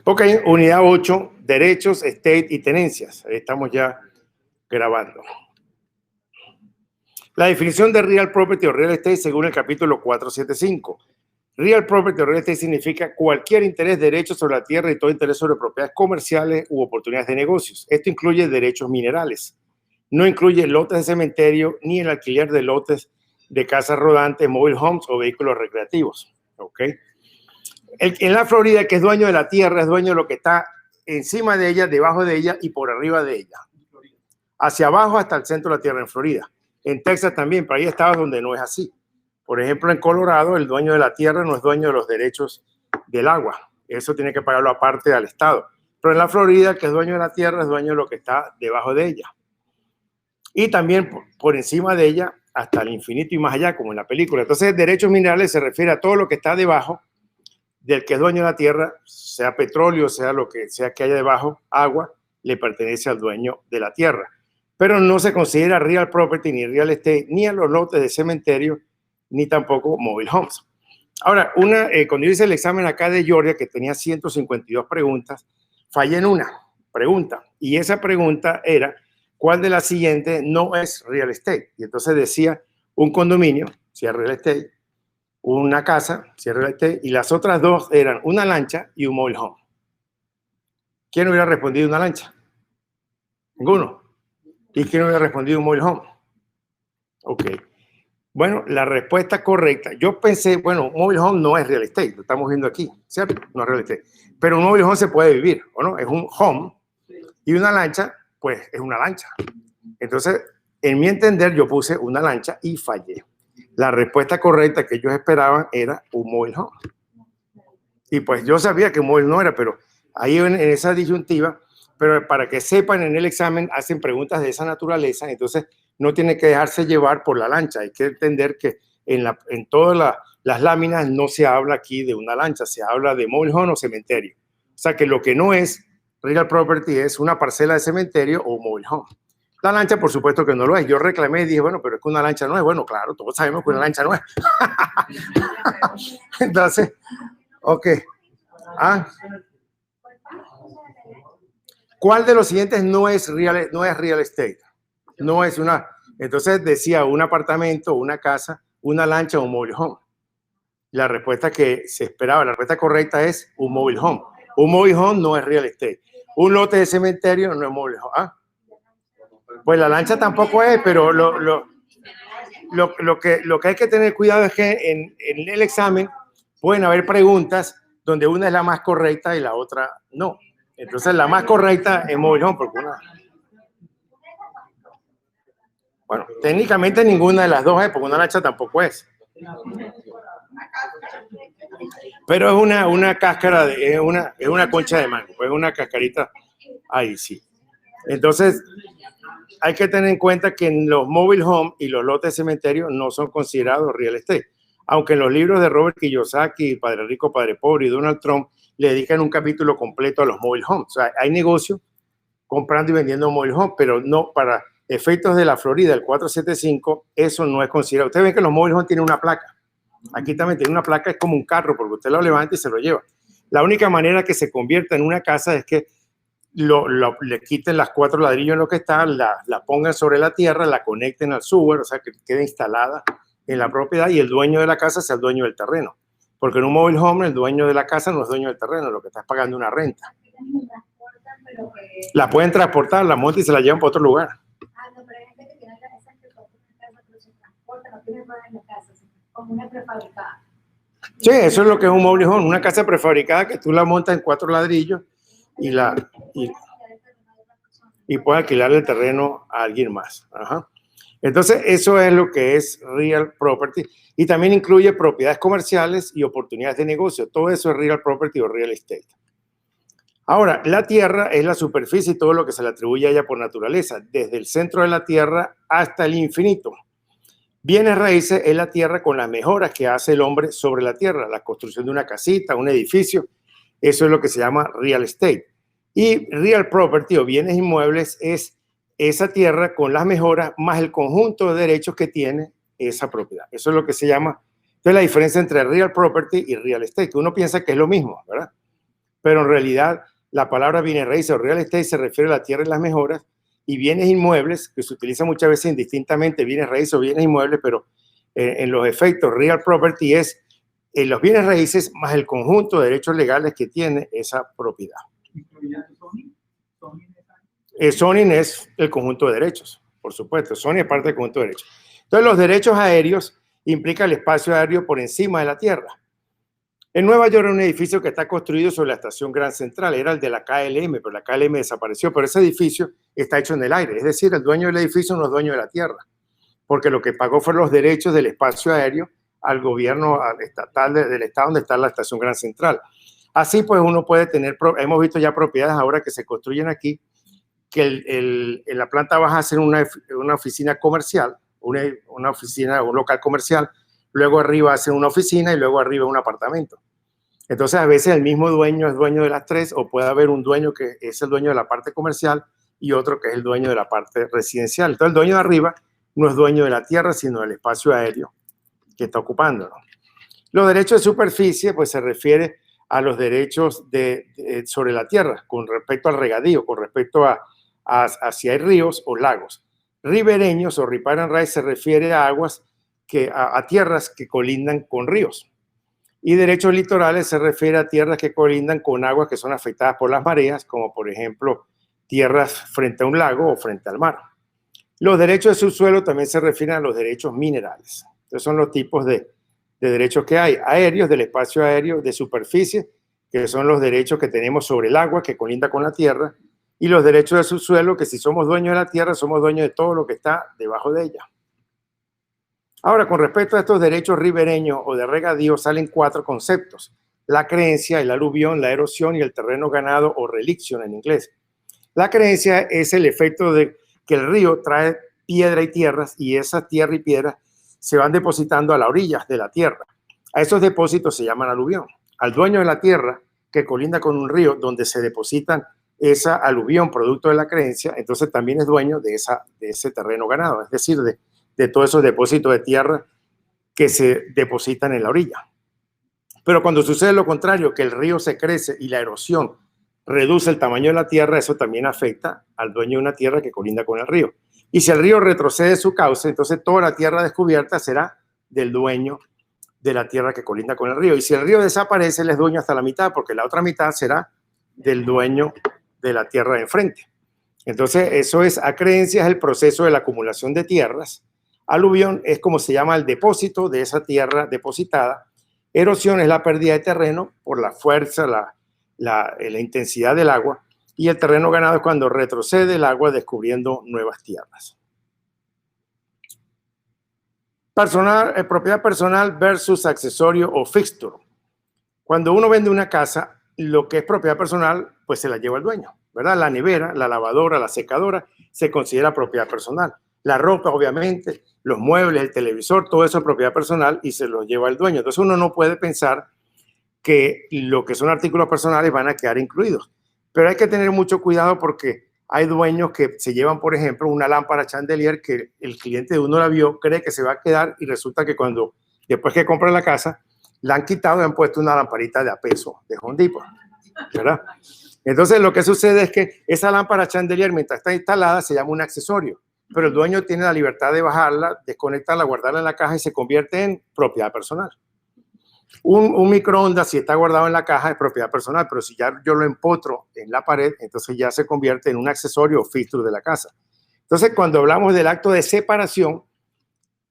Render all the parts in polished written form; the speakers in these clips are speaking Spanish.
Ok, unidad 8, derechos, estate y tenencias. Ahí estamos ya grabando. La definición de real property o real estate según el capítulo 475. Real property o real estate significa cualquier interés, derecho sobre la tierra y todo interés sobre propiedades comerciales u oportunidades de negocios. Esto incluye derechos minerales. No incluye lotes de cementerio ni el alquiler de lotes de casas rodantes, mobile homes o vehículos recreativos. ¿Ok? En la Florida, que es dueño de la tierra, es dueño de lo que está encima de ella, debajo de ella y por arriba de ella. Hacia abajo hasta el centro de la tierra en Florida. En Texas también, pero hay estados donde no es así. Por ejemplo, en Colorado, el dueño de la tierra no es dueño de los derechos del agua. Eso tiene que pagarlo aparte al estado. Pero en la Florida, que es dueño de la tierra, es dueño de lo que está debajo de ella. Y también por encima de ella hasta el infinito y más allá, como en la película. Entonces, derechos minerales se refiere a todo lo que está debajo del que es dueño de la tierra, sea petróleo, sea lo que sea que haya debajo, agua, le pertenece al dueño de la tierra. Pero no se considera real property ni real estate, ni a los lotes de cementerio, ni tampoco mobile homes. Ahora, cuando yo hice el examen acá de Georgia, que tenía 152 preguntas, fallé en una pregunta. Y esa pregunta era, ¿cuál de las siguientes no es real estate? Y entonces decía un condominio, si es real estate, una casa, si es real estate, y las otras dos eran una lancha y un mobile home. ¿Quién hubiera respondido una lancha? Ninguno. ¿Y quién hubiera respondido un mobile home? Ok. Bueno, la respuesta correcta, yo pensé, bueno, un mobile home no es real estate, lo estamos viendo aquí, ¿cierto? No es real estate. Pero un mobile home se puede vivir, ¿o no? Es un home. Y una lancha, pues es una lancha. Entonces, en mi entender, yo puse una lancha y fallé. La respuesta correcta que ellos esperaban era un mobile home. Y pues yo sabía que un mobile no era, pero ahí en esa disyuntiva, pero para que sepan, en el examen hacen preguntas de esa naturaleza, entonces no tiene que dejarse llevar por la lancha. Hay que entender que en todas las láminas no se habla aquí de una lancha, se habla de mobile home o cementerio. O sea que lo que no es real property es una parcela de cementerio o mobile home. La lancha, por supuesto que no lo es. Yo reclamé y dije, bueno, pero es que una lancha no es. Bueno, claro, todos sabemos que una lancha no es. Entonces, ok. Ah. ¿Cuál de los siguientes no es real estate? No es una. Entonces decía un apartamento, una casa, una lancha o un mobile home. La respuesta que se esperaba, la respuesta correcta es un mobile home. Un mobile home no es real estate. Un lote de cementerio no es mobile home. ¿Ah? Pues la lancha tampoco es, pero lo que hay que tener cuidado es que en el examen pueden haber preguntas donde una es la más correcta y la otra no. Entonces la más correcta es mobile home porque una... Bueno, técnicamente ninguna de las dos es, porque una lancha tampoco es. Pero es una cáscara, es una concha de mango, es una cascarita ahí sí. Entonces, hay que tener en cuenta que en los mobile home y los lotes de cementerio no son considerados real estate. Aunque en los libros de Robert Kiyosaki, Padre Rico, Padre Pobre y Donald Trump le dedican un capítulo completo a los mobile homes. O sea, hay negocio comprando y vendiendo mobile home, pero no para efectos de la Florida, el 475, eso no es considerado. Ustedes ven que los mobile homes tienen una placa. Aquí también tiene una placa, es como un carro, porque usted lo levanta y se lo lleva. La única manera que se convierta en una casa es que le quiten las 4 ladrillos en lo que está, la pongan sobre la tierra, la conecten al sewer, o sea, que quede instalada en la propiedad y el dueño de la casa sea el dueño del terreno. Porque en un mobile home el dueño de la casa no es dueño del terreno, lo que está pagando una renta. La pueden transportar, la montan y se la llevan para otro lugar. No, pero hay gente que tiene casas que son una casa, pero se transporta, no tiene nada en la casa, como una prefabricada. Sí, eso es lo que es un mobile home, una casa prefabricada que tú la montas en 4 ladrillos y puedes alquilarle el terreno a alguien más. Ajá. Entonces, eso es lo que es real property y también incluye propiedades comerciales y oportunidades de negocio. Todo eso es real property o real estate. Ahora, la tierra es la superficie y todo lo que se le atribuye a ella por naturaleza, desde el centro de la tierra hasta el infinito. Bienes raíces es la tierra con las mejoras que hace el hombre sobre la tierra, la construcción de una casita, un edificio, eso es lo que se llama real estate. Y real property o bienes inmuebles es esa tierra con las mejoras más el conjunto de derechos que tiene esa propiedad. Eso es lo que se llama, entonces la diferencia entre real property y real estate, que uno piensa que es lo mismo, ¿verdad? pero en realidad la palabra bienes raíces o real estate se refiere a la tierra y las mejoras, y bienes inmuebles, que se utiliza muchas veces indistintamente, bienes raíces o bienes inmuebles, pero en los efectos real property es los bienes raíces más el conjunto de derechos legales que tiene esa propiedad. Zoning es el conjunto de derechos, por supuesto. Zoning es parte del conjunto de derechos. Entonces, los derechos aéreos implican el espacio aéreo por encima de la tierra. En Nueva York hay un edificio que está construido sobre la estación Grand Central, era el de la KLM, pero la KLM desapareció, pero ese edificio está hecho en el aire, es decir, el dueño del edificio no es dueño de la tierra, porque lo que pagó fueron los derechos del espacio aéreo al gobierno estatal del estado donde está la estación Grand Central. Así pues uno puede tener, hemos visto ya propiedades ahora que se construyen aquí, que en la planta baja hacen una oficina comercial, una oficina, un local comercial, luego arriba hacen una oficina y luego arriba un apartamento. Entonces, a veces el mismo dueño es dueño de las tres, o puede haber un dueño que es el dueño de la parte comercial y otro que es el dueño de la parte residencial. Entonces, el dueño de arriba no es dueño de la tierra, sino del espacio aéreo que está ocupando, ¿no? Los derechos de superficie, pues se refiere a los derechos sobre la tierra con respecto al regadío, con respecto a si hay ríos o lagos. Ribereños o riparian rights se refiere a aguas a tierras que colindan con ríos. Y derechos litorales se refiere a tierras que colindan con aguas que son afectadas por las mareas, como por ejemplo tierras frente a un lago o frente al mar. Los derechos de subsuelo también se refieren a los derechos minerales. Entonces son los tipos de derechos que hay. Aéreos, del espacio aéreo, de superficie, que son los derechos que tenemos sobre el agua que colinda con la tierra, y los derechos de subsuelo, que si somos dueños de la tierra, somos dueños de todo lo que está debajo de ella. Ahora, con respecto a estos derechos ribereños o de regadío, salen 4 conceptos: la creencia, el aluvión, la erosión y el terreno ganado o reliction en inglés. La creencia es el efecto de que el río trae piedra y tierras, y esa tierra y piedra se van depositando a las orillas de la tierra. A esos depósitos se llaman aluvión. Al dueño de la tierra, que colinda con un río donde se depositan esa aluvión producto de la creencia, entonces también es dueño de ese terreno ganado, es decir, de todos esos depósitos de tierra que se depositan en la orilla. Pero cuando sucede lo contrario, que el río se crece y la erosión reduce el tamaño de la tierra, eso también afecta al dueño de una tierra que colinda con el río. Y si el río retrocede su cauce, entonces toda la tierra descubierta será del dueño de la tierra que colinda con el río. Y si el río desaparece, él es dueño hasta la mitad, porque la otra mitad será del dueño de la tierra de enfrente. Entonces, eso es acreencia, es el proceso de la acumulación de tierras. Aluvión es como se llama el depósito de esa tierra depositada. Erosión es la pérdida de terreno por la fuerza, la intensidad del agua. Y el terreno ganado es cuando retrocede el agua descubriendo nuevas tierras. Propiedad personal versus accesorio o fixture. Cuando uno vende una casa, lo que es propiedad personal, pues se la lleva el dueño, ¿verdad? La nevera, la lavadora, la secadora, se considera propiedad personal. La ropa, obviamente, los muebles, el televisor, todo eso es propiedad personal y se lo lleva el dueño. Entonces uno no puede pensar que lo que son artículos personales van a quedar incluidos. Pero hay que tener mucho cuidado porque hay dueños que se llevan, por ejemplo, una lámpara chandelier que el cliente de uno la vio, cree que se va a quedar y resulta que después que compra la casa, la han quitado y han puesto una lamparita de a peso de Home Depot, ¿verdad? Entonces lo que sucede es que esa lámpara chandelier, mientras está instalada, se llama un accesorio, pero el dueño tiene la libertad de bajarla, desconectarla, guardarla en la caja y se convierte en propiedad personal. Un microondas, si está guardado en la caja, es propiedad personal, pero si ya yo lo empotro en la pared, entonces ya se convierte en un accesorio o fixture de la casa. Entonces, cuando hablamos del acto de separación,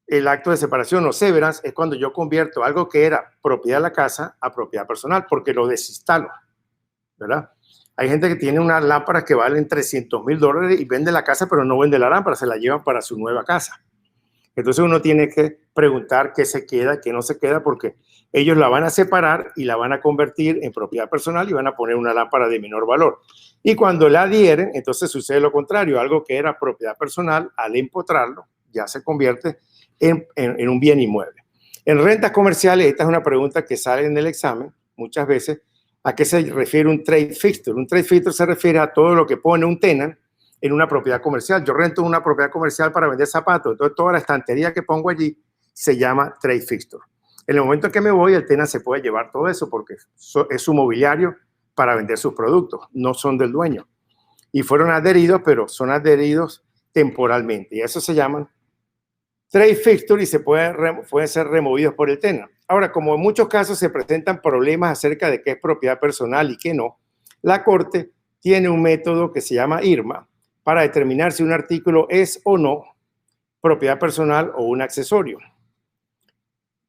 el acto de separación o severance es cuando yo convierto algo que era propiedad de la casa a propiedad personal, porque lo desinstalo, ¿verdad? Hay gente que tiene unas lámparas que valen $300,000 y vende la casa, pero no vende la lámpara, se la llevan para su nueva casa. Entonces uno tiene que preguntar qué se queda, qué no se queda, porque ellos la van a separar y la van a convertir en propiedad personal y van a poner una lámpara de menor valor. Y cuando la adhieren, entonces sucede lo contrario, algo que era propiedad personal, al empotrarlo, ya se convierte en un bien inmueble. En rentas comerciales, esta es una pregunta que sale en el examen muchas veces, ¿a qué se refiere un trade fixture? Un trade fixture se refiere a todo lo que pone un tenant en una propiedad comercial. Yo rento una propiedad comercial para vender zapatos, entonces toda la estantería que pongo allí se llama trade fixture. En el momento en que me voy, el tenant se puede llevar todo eso porque es su mobiliario para vender sus productos, no son del dueño. Y fueron adheridos, pero son adheridos temporalmente. Y eso se llaman trade fixture y pueden ser removidos por el tenant. Ahora, como en muchos casos se presentan problemas acerca de qué es propiedad personal y qué no, la Corte tiene un método que se llama IRMA para determinar si un artículo es o no propiedad personal o un accesorio.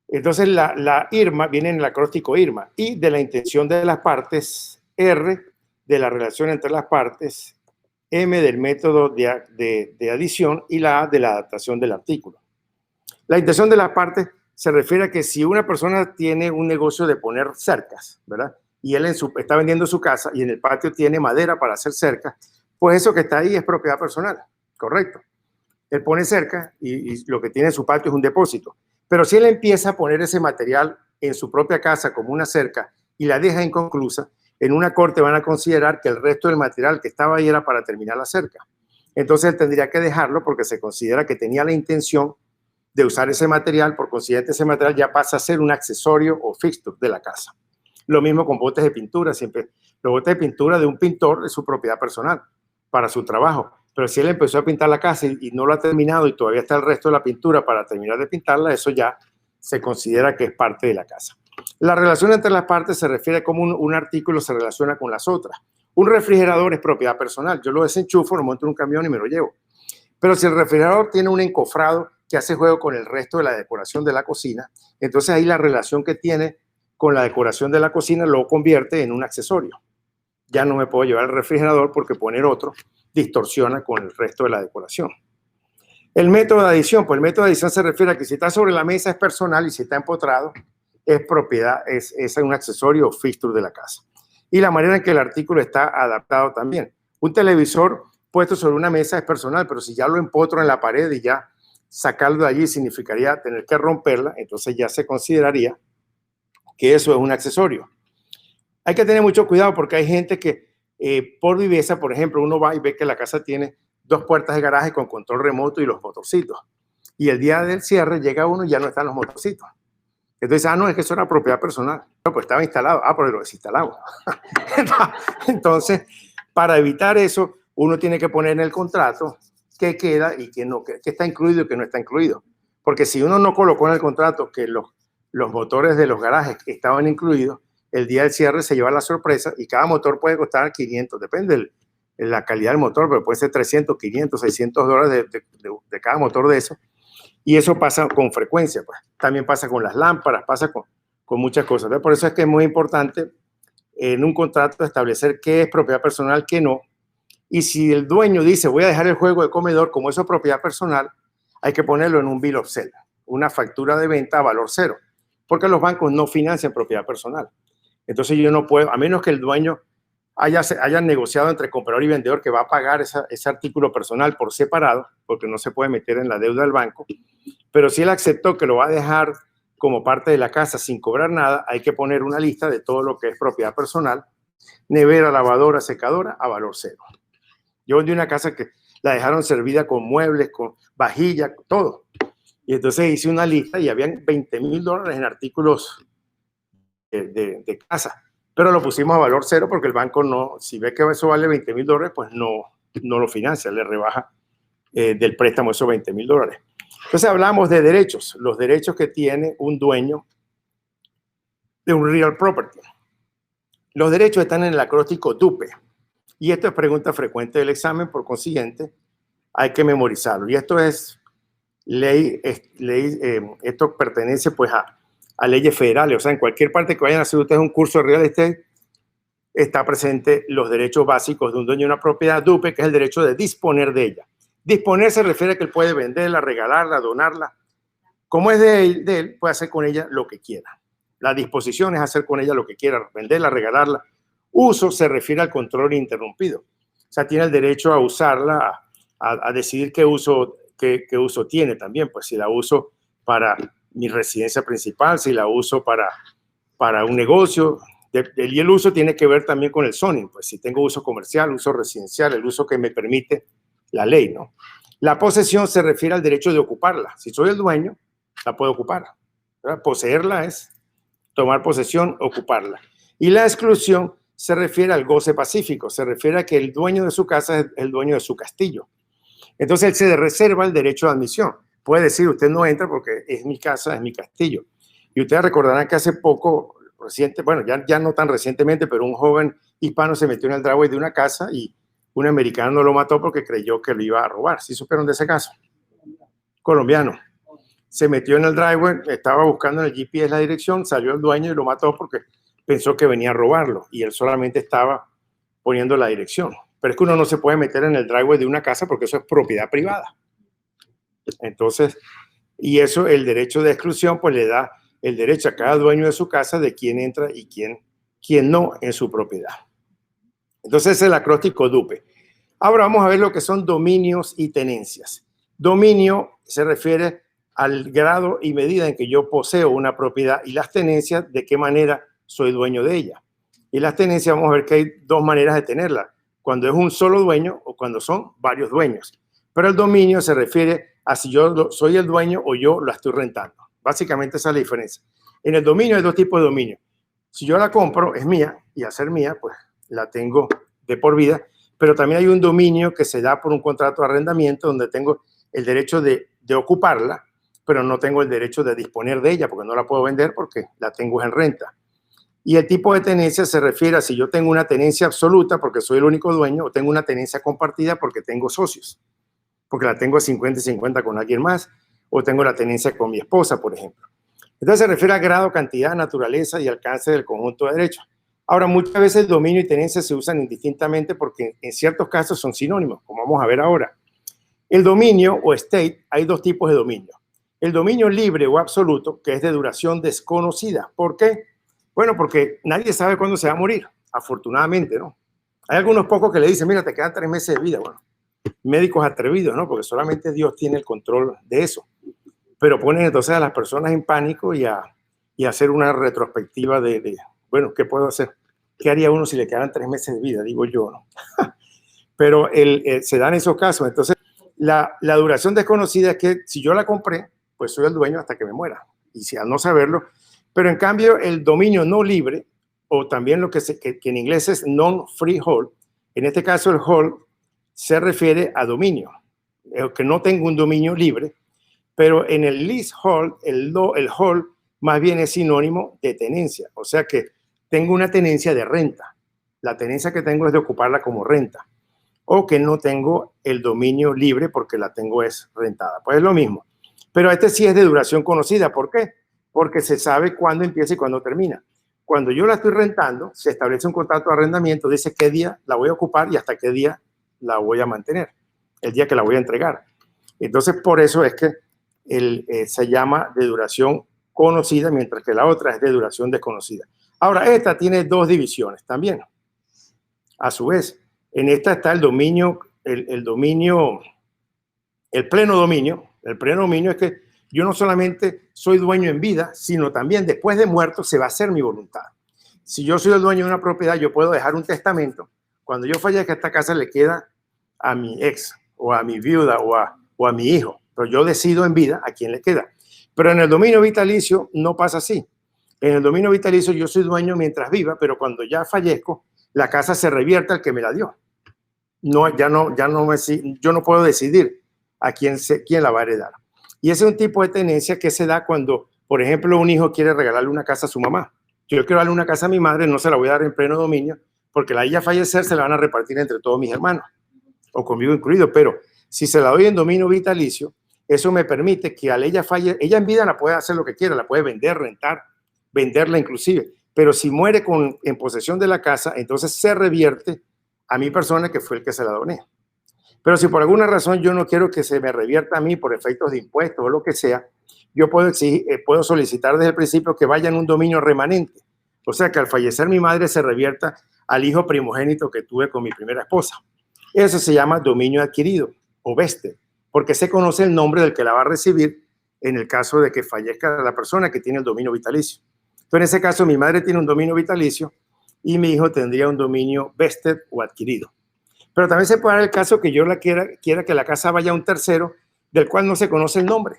Entonces, la IRMA viene en el acróstico IRMA, I de la intención de las partes, R de la relación entre las partes, M del método de adición y la A de la adaptación del artículo. La intención de las partes se refiere a que si una persona tiene un negocio de poner cercas, ¿verdad? Y él está vendiendo su casa y en el patio tiene madera para hacer cercas, pues eso que está ahí es propiedad personal, correcto. Él pone cerca y lo que tiene en su patio es un depósito. Pero si él empieza a poner ese material en su propia casa como una cerca y la deja inconclusa, en una corte van a considerar que el resto del material que estaba ahí era para terminar la cerca. Entonces él tendría que dejarlo porque se considera que tenía la intención de usar ese material, por consiguiente ese material ya pasa a ser un accesorio o fixture de la casa. Lo mismo con botes de pintura, siempre. Los botes de pintura de un pintor es su propiedad personal para su trabajo, pero si él empezó a pintar la casa y no lo ha terminado y todavía está el resto de la pintura para terminar de pintarla, eso ya se considera que es parte de la casa. La relación entre las partes se refiere a cómo un artículo se relaciona con las otras. Un refrigerador es propiedad personal. Yo lo desenchufo, lo monto en un camión y me lo llevo. Pero si el refrigerador tiene un encofrado que hace juego con el resto de la decoración de la cocina, entonces ahí la relación que tiene con la decoración de la cocina lo convierte en un accesorio. Ya no me puedo llevar el refrigerador porque poner otro distorsiona con el resto de la decoración. El método de adición, pues el método de adición se refiere a que si está sobre la mesa es personal y si está empotrado es propiedad, es un accesorio o fixture de la casa. Y la manera en que el artículo está adaptado también. Un televisor puesto sobre una mesa es personal, pero si ya lo empotro en la pared y ya sacarlo de allí significaría tener que romperla, entonces ya se consideraría que eso es un accesorio. Hay que tener mucho cuidado porque hay gente que por viveza, por ejemplo, uno va y ve que la casa tiene 2 puertas de garaje con control remoto y los motorcitos. Y el día del cierre llega uno y ya no están los motorcitos. Entonces, no, es que eso era propiedad personal. No, pues estaba instalado. Pero lo desinstalamos. Entonces, para evitar eso, uno tiene que poner en el contrato qué queda y qué no, qué está incluido y qué no está incluido. Porque si uno no colocó en el contrato que los motores de los garajes estaban incluidos, el día del cierre se lleva la sorpresa y cada motor puede costar 500, depende de la calidad del motor, pero puede ser 300, 500, 600 dólares de cada motor de eso. Y eso pasa con frecuencia, pues. También pasa con las lámparas, pasa con muchas cosas. Por eso es que es muy importante en un contrato establecer qué es propiedad personal, qué no. Y si el dueño dice, voy a dejar el juego de comedor, como eso es propiedad personal, hay que ponerlo en un bill of sale, una factura de venta a valor cero, porque los bancos no financian propiedad personal. Entonces yo no puedo, a menos que el dueño haya negociado entre comprador y vendedor que va a pagar ese artículo personal por separado, porque no se puede meter en la deuda del banco, pero si él aceptó que lo va a dejar como parte de la casa sin cobrar nada, hay que poner una lista de todo lo que es propiedad personal, nevera, lavadora, secadora, a valor cero. Yo vendí una casa que la dejaron servida con muebles, con vajilla, todo. Y entonces hice una lista y habían $20,000 en artículos de casa. Pero lo pusimos a valor cero porque el banco no, si ve que eso vale $20,000, pues no lo financia, le rebaja del préstamo esos $20,000. Entonces hablamos de derechos, los derechos que tiene un dueño de un real property. Los derechos están en el acróstico DUPE. Y esto es pregunta frecuente del examen, por consiguiente, hay que memorizarlo. Y esto es ley, esto pertenece pues a leyes federales. O sea, en cualquier parte que vayan a hacer ustedes un curso de real estate, está presente los derechos básicos de un dueño de una propiedad DUPE, que es el derecho de disponer de ella. Disponer se refiere a que él puede venderla, regalarla, donarla. Como es de él, puede hacer con ella lo que quiera. La disposición es hacer con ella lo que quiera, venderla, regalarla. Uso se refiere al control ininterrumpido. O sea, tiene el derecho a usarla, a decidir qué uso tiene también. Pues si la uso para mi residencia principal, si la uso para un negocio. Y el uso tiene que ver también con el zoning. Pues si tengo uso comercial, uso residencial, el uso que me permite la ley, ¿no? La posesión se refiere al derecho de ocuparla. Si soy el dueño, la puedo ocupar, ¿verdad? Poseerla es tomar posesión, ocuparla. Y la exclusión se refiere al goce pacífico, se refiere a que el dueño de su casa es el dueño de su castillo. Entonces él se reserva el derecho de admisión. Puede decir, usted no entra porque es mi casa, es mi castillo. Y ustedes recordarán que hace poco, reciente, bueno, ya no tan recientemente, pero un joven hispano se metió en el driveway de una casa y un americano lo mató porque creyó que lo iba a robar. ¿Sí supieron de ese caso? Colombiano. Se metió en el driveway, estaba buscando en el GPS la dirección, salió el dueño y lo mató porque pensó que venía a robarlo y él solamente estaba poniendo la dirección. Pero es que uno no se puede meter en el driveway de una casa porque eso es propiedad privada. Entonces, y eso, el derecho de exclusión, pues le da el derecho a cada dueño de su casa de quién entra y quién no en su propiedad. Entonces, es el acróstico DUPE. Ahora vamos a ver lo que son dominios y tenencias. Dominio se refiere al grado y medida en que yo poseo una propiedad, y las tenencias, de qué manera soy dueño de ella. Y las tenencias, vamos a ver que hay dos maneras de tenerla, cuando es un solo dueño o cuando son varios dueños. Pero el dominio se refiere a si yo soy el dueño o yo la estoy rentando. Básicamente esa es la diferencia. En el dominio hay dos tipos de dominio. Si yo la compro, es mía, y al ser mía, pues la tengo de por vida, pero también hay un dominio que se da por un contrato de arrendamiento donde tengo el derecho de ocuparla, pero no tengo el derecho de disponer de ella porque no la puedo vender porque la tengo en renta. Y el tipo de tenencia se refiere a si yo tengo una tenencia absoluta porque soy el único dueño o tengo una tenencia compartida porque tengo socios, porque la tengo 50 y 50 con alguien más, o tengo la tenencia con mi esposa, por ejemplo. Entonces se refiere a grado, cantidad, naturaleza y alcance del conjunto de derechos. Ahora, muchas veces dominio y tenencia se usan indistintamente porque en ciertos casos son sinónimos, como vamos a ver ahora. El dominio o estate, hay dos tipos de dominio. El dominio libre o absoluto, que es de duración desconocida. ¿Por qué? Bueno, porque nadie sabe cuándo se va a morir, afortunadamente, ¿no? Hay algunos pocos que le dicen, mira, te quedan 3 meses de vida. Bueno, médicos atrevidos, ¿no? Porque solamente Dios tiene el control de eso. Pero ponen entonces a las personas en pánico y a hacer una retrospectiva bueno, ¿qué puedo hacer? ¿Qué haría uno si le quedaran 3 meses de vida? Digo yo, ¿no? Pero se dan esos casos. Entonces, la duración desconocida es que si yo la compré, pues soy el dueño hasta que me muera. Y si al no saberlo, pero en cambio el dominio no libre, o también lo que en inglés es non-freehold, en este caso el hold se refiere a dominio, que no tengo un dominio libre, pero en el leasehold, el hold más bien es sinónimo de tenencia, o sea que tengo una tenencia de renta. La tenencia que tengo es de ocuparla como renta, o que no tengo el dominio libre porque la tengo es rentada. Pues es lo mismo, pero este sí es de duración conocida. ¿Por qué? Porque se sabe cuándo empieza y cuándo termina. Cuando yo la estoy rentando, se establece un contrato de arrendamiento, dice qué día la voy a ocupar y hasta qué día la voy a mantener, el día que la voy a entregar. Entonces, por eso es que se llama de duración conocida, mientras que la otra es de duración desconocida. Ahora, esta tiene dos divisiones también. A su vez, en esta está el dominio, el pleno dominio. El pleno dominio es que yo no solamente soy dueño en vida, sino también después de muerto se va a hacer mi voluntad. Si yo soy el dueño de una propiedad, yo puedo dejar un testamento. Cuando yo fallezca, esta casa le queda a mi ex, o a mi viuda, o a mi hijo. Pero yo decido en vida a quién le queda. Pero en el dominio vitalicio no pasa así. En el dominio vitalicio yo soy dueño mientras viva, pero cuando ya fallezco, la casa se revierte al que me la dio. No, yo no puedo decidir a quién la va a heredar. Y ese es un tipo de tenencia que se da cuando, por ejemplo, un hijo quiere regalarle una casa a su mamá. Yo quiero darle una casa a mi madre, no se la voy a dar en pleno dominio, porque la ella fallecer se la van a repartir entre todos mis hermanos, o conmigo incluido. Pero si se la doy en dominio vitalicio, eso me permite que al ella falle, ella en vida la puede hacer lo que quiera, la puede vender, rentar, venderla inclusive. Pero si muere en posesión de la casa, entonces se revierte a mi persona que fue el que se la doné. Pero si por alguna razón yo no quiero que se me revierta a mí por efectos de impuestos o lo que sea, yo puedo solicitar desde el principio que vaya en un dominio remanente. O sea, que al fallecer mi madre se revierta al hijo primogénito que tuve con mi primera esposa. Eso se llama dominio adquirido o vested, porque se conoce el nombre del que la va a recibir en el caso de que fallezca la persona que tiene el dominio vitalicio. Entonces, en ese caso, mi madre tiene un dominio vitalicio y mi hijo tendría un dominio vested o adquirido. Pero también se puede dar el caso que yo quiera que la casa vaya a un tercero del cual no se conoce el nombre.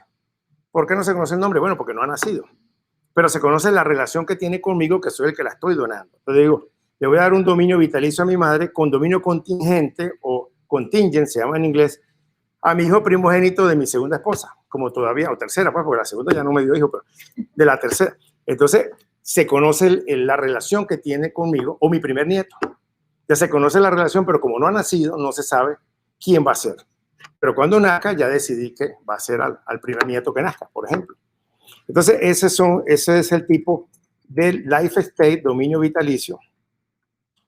¿Por qué no se conoce el nombre? Bueno, porque no ha nacido. Pero se conoce la relación que tiene conmigo, que soy el que la estoy donando. Entonces digo, le voy a dar un dominio vitalicio a mi madre con dominio contingente o contingent, se llama en inglés, a mi hijo primogénito de mi segunda esposa, como todavía, o tercera, pues, porque la segunda ya no me dio hijo, pero de la tercera. Entonces, se conoce la relación que tiene conmigo, o mi primer nieto. Ya se conoce la relación, pero como no ha nacido, no se sabe quién va a ser. Pero cuando nazca, ya decidí que va a ser al primer nieto que nazca, por ejemplo. Entonces, ese es el tipo del life estate, dominio vitalicio,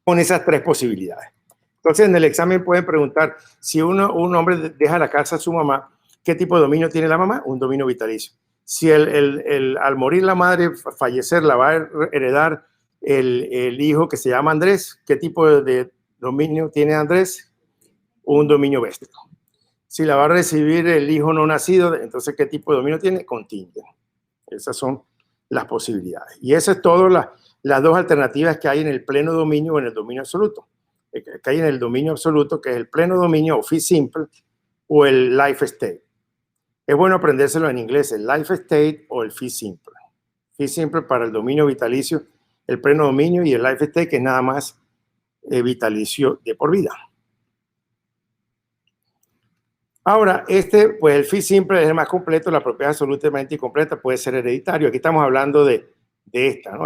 con esas tres posibilidades. Entonces, en el examen pueden preguntar, si un hombre deja la casa a su mamá, ¿qué tipo de dominio tiene la mamá? Un dominio vitalicio. Si al morir la madre, fallecer, la va a heredar el hijo que se llama Andrés, ¿qué tipo de dominio tiene Andrés? Un dominio véstico. Si la va a recibir el hijo no nacido, entonces, ¿qué tipo de dominio tiene? Contingente. Esas son las posibilidades. Y esas son todas las dos alternativas que hay en el pleno dominio o en el dominio absoluto. Que hay en el dominio absoluto, que es el pleno dominio o fee simple o el life estate. Es bueno aprendérselo en inglés, el life estate o el fee simple. Fee simple para el dominio vitalicio, el pleno dominio, y el life estate, que es nada más vitalicio de por vida. Ahora, pues el fee simple es el más completo, la propiedad absolutamente incompleta puede ser hereditario. Aquí estamos hablando de esta, ¿no?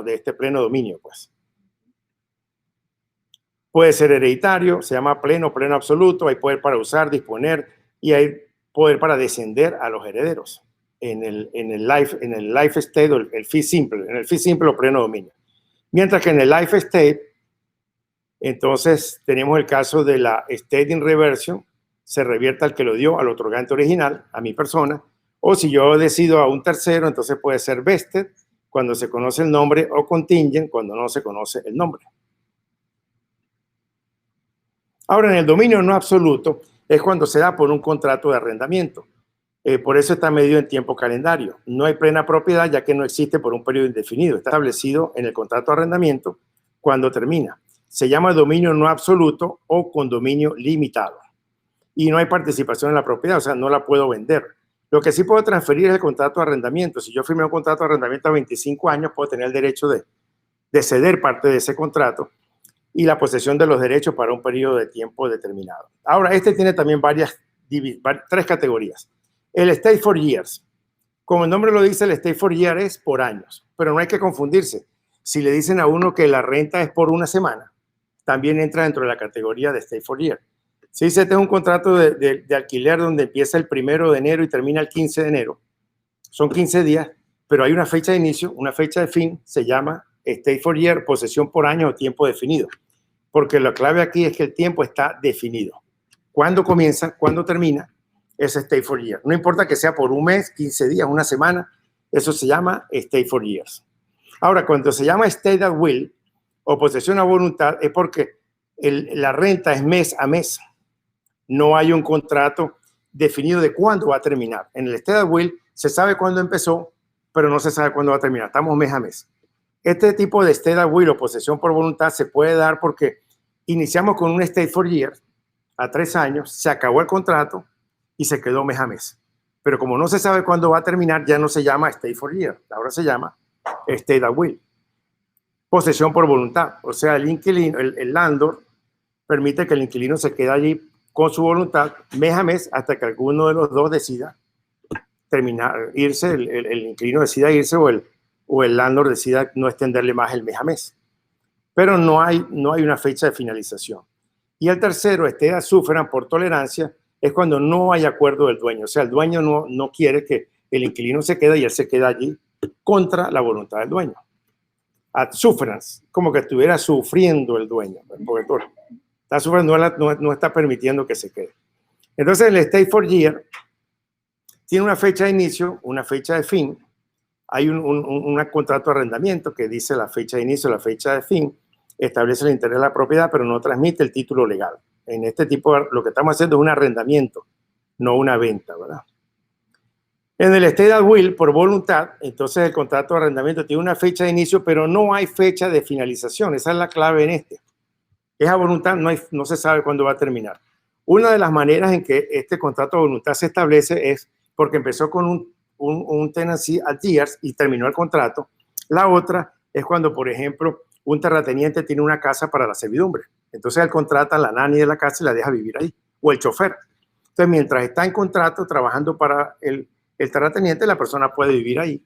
De este pleno dominio, pues. Puede ser hereditario, se llama pleno absoluto, hay poder para usar, disponer, y hay poder para descender a los herederos en el life estate o el fee simple, en el fee simple o pleno dominio. Mientras que en el life estate, entonces tenemos el caso de la estate in reversion, se revierte al que lo dio, al otorgante original, a mi persona, o si yo decido a un tercero, entonces puede ser vested cuando se conoce el nombre o contingent cuando no se conoce el nombre. Ahora, en el dominio no absoluto es cuando se da por un contrato de arrendamiento. Por eso está medido en tiempo calendario. No hay plena propiedad, ya que no existe por un periodo indefinido. Está establecido en el contrato de arrendamiento cuando termina. Se llama dominio no absoluto o condominio limitado. Y no hay participación en la propiedad, o sea, no la puedo vender. Lo que sí puedo transferir es el contrato de arrendamiento. Si yo firmé un contrato de arrendamiento a 25 años, puedo tener el derecho de ceder parte de ese contrato y la posesión de los derechos para un periodo de tiempo determinado. Ahora, este tiene también tres categorías. El stay for years. Como el nombre lo dice, el stay for years es por años, pero no hay que confundirse. Si le dicen a uno que la renta es por una semana, también entra dentro de la categoría de stay for years. Si este es un contrato de alquiler donde empieza el 1 de enero y termina el 15 de enero, son 15 días, pero hay una fecha de inicio, una fecha de fin, se llama stay for year, posesión por año o tiempo definido. Porque la clave aquí es que el tiempo está definido. ¿Cuándo comienza? ¿Cuándo termina? Es stay for year. No importa que sea por un mes, 15 días, una semana, eso se llama stay for years. Ahora, cuando se llama stay at will o posesión a voluntad, es porque la renta es mes a mes. No hay un contrato definido de cuándo va a terminar. En el stay at will se sabe cuándo empezó, pero no se sabe cuándo va a terminar. Estamos mes a mes. Este tipo de stay at will o posesión por voluntad se puede dar porque iniciamos con un stay for years a 3 años, se acabó el contrato y se quedó mes a mes. Pero como no se sabe cuándo va a terminar, ya no se llama stay for years, ahora se llama stay at will. Posesión por voluntad, o sea, el inquilino, el landlord permite que el inquilino se quede allí con su voluntad mes a mes hasta que alguno de los dos decida terminar, irse, el inquilino decida irse o el landlord decida no extenderle más el mes a mes. Pero no hay una fecha de finalización. Y el tercero, sufran por tolerancia, es cuando no hay acuerdo del dueño. O sea, el dueño no quiere que el inquilino se quede y él se queda allí contra la voluntad del dueño. Ad sufrans, como que estuviera sufriendo el dueño, porque está sufriendo, no está permitiendo que se quede. Entonces, el stay for year tiene una fecha de inicio, una fecha de fin. Hay un contrato de arrendamiento que dice la fecha de inicio, la fecha de fin, establece el interés de la propiedad, pero no transmite el título legal. En este tipo, lo que estamos haciendo es un arrendamiento, no una venta, ¿verdad? En el stay at will, por voluntad, entonces el contrato de arrendamiento tiene una fecha de inicio, pero no hay fecha de finalización. Esa es la clave en este. Es a voluntad, no se sabe cuándo va a terminar. Una de las maneras en que este contrato de voluntad se establece es porque empezó con un tenancy at years y terminó el contrato. La otra es cuando, por ejemplo, un terrateniente tiene una casa para la servidumbre. Entonces él contrata a la nani de la casa y la deja vivir ahí, o el chofer. Entonces, mientras está en contrato trabajando para el terrateniente, la persona puede vivir ahí.